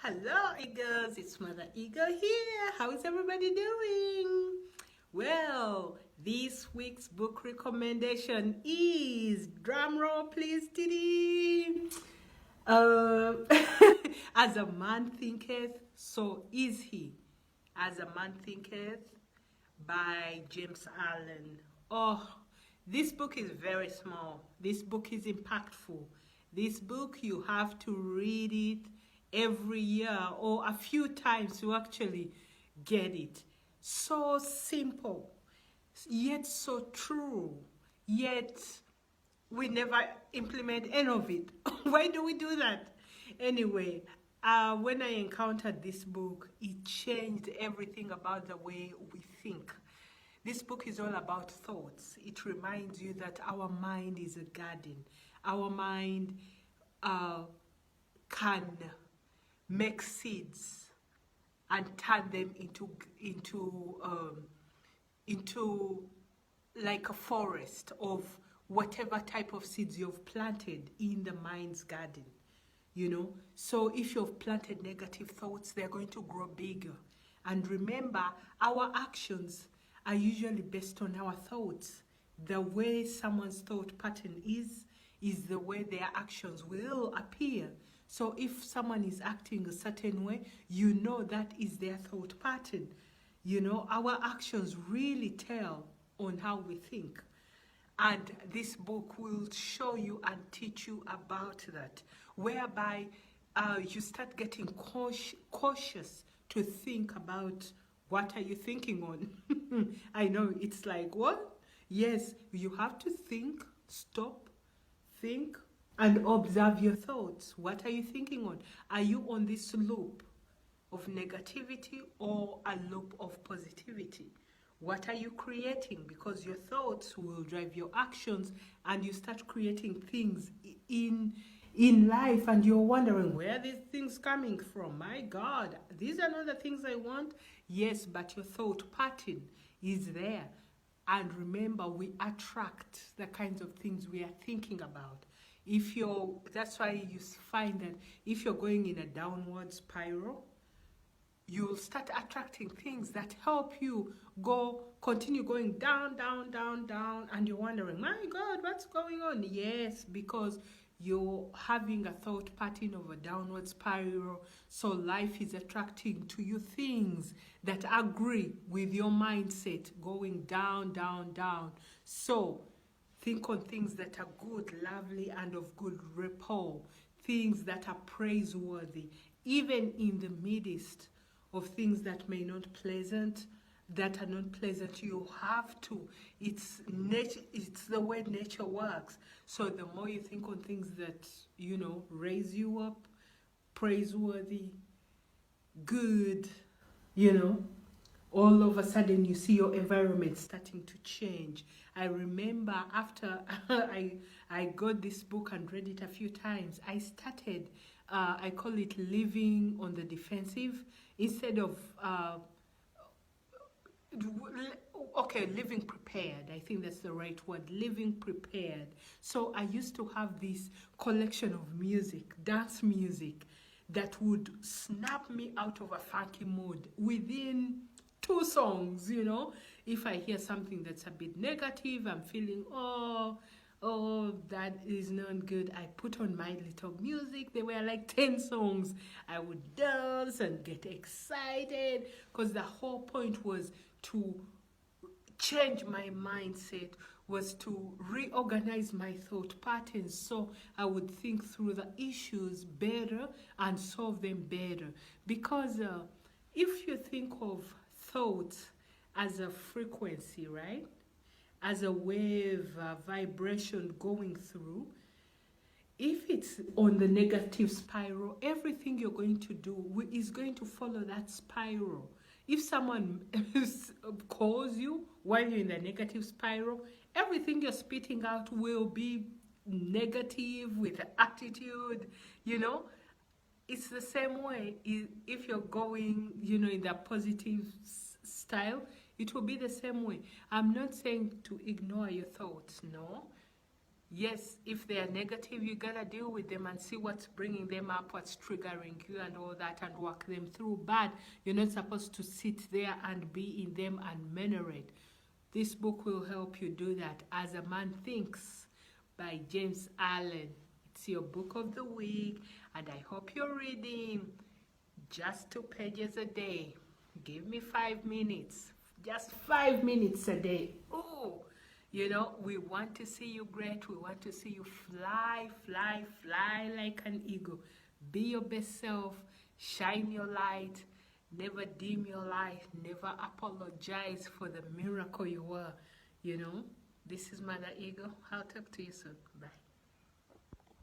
Hello, Eagles. It's Mother Eagle here. How is everybody doing? Well, this week's book recommendation is, drum roll please, Diddy. As a man thinketh, so is he. As a man thinketh, by James Allen. Oh, this book is very small. This book is impactful. This book, you have to read it every year or a few times to actually get it. So simple, yet so true, yet we never implement any of it. Why do we do that? Anyway, when I encountered this book, it changed everything about the way we think. This book is all about thoughts. It reminds you that our mind is a garden. Our mind can make seeds and turn them into like a forest of whatever type of seeds you've planted in the mind's garden. So if you've planted negative thoughts, they're going to grow bigger. And remember, our actions are usually based on our thoughts. The way someone's thought pattern is the way their actions will appear. So if someone is acting a certain way, that is their thought pattern. Our actions really tell on how we think. And this book will show you and teach you about that, whereby you start getting cautious to think about what are you thinking on. I know it's like, what? Yes, you have to think, stop, think, and observe your thoughts. What are you thinking on? Are you on this loop of negativity or a loop of positivity? What are you creating? Because your thoughts will drive your actions, and you start creating things in life, and you're wondering, where are these things coming from? My God, these are not the things I want. Yes, but your thought pattern is there. And remember, we attract the kinds of things we are thinking about. That's why you find that if you're going in a downward spiral, you'll start attracting things that help you continue going down, down, down, down, and you're wondering, my God, what's going on? Yes, because you're having a thought pattern of a downward spiral, so life is attracting to you things that agree with your mindset, going down, down, down. So think on things that are good, lovely, and of good rapport, things that are praiseworthy, even in the midst of things that are not pleasant. You have to. It's nature. It's the way nature works. So the more you think on things that raise you up, praiseworthy, good, all of a sudden you see your environment starting to change. I remember after I got this book and read it a few times, I started, I call it living on the defensive instead of, living prepared. I think that's the right word, living prepared. So I used to have this collection of music, dance music, that would snap me out of a funky mood within 2 songs. If I hear something that's a bit negative, I'm feeling, oh, that is not good. I put on my little music. There were like 10 songs. I would dance and get excited, because the whole point was to change my mindset, was to reorganize my thought patterns, so I would think through the issues better and solve them better. Because if you think of thoughts as a frequency, right? As a wave, a vibration going through, if it's on the negative spiral, everything you're going to do is going to follow that spiral. If someone calls you while you're in the negative spiral, everything you're spitting out will be negative, with attitude. It's the same way. If you're going, in the positive style, it will be the same way. I'm not saying to ignore your thoughts, no. Yes, if they are negative, you gotta deal with them and see what's bringing them up, what's triggering you, and all that, and walk them through. But you're not supposed to sit there and be in them and minerate. This book will help you do that. As a Man Thinks by James Allen. It's your book of the week, and I hope you're reading just 2 pages a day. Give me 5 minutes, just 5 minutes a day. Oh, you know, we want to see you great. We want to see you fly, fly, fly like an eagle. Be your best self. Shine your light. Never dim your light. Never apologize for the miracle you were. You know, this is Mother Eagle. I'll talk to you soon. Bye.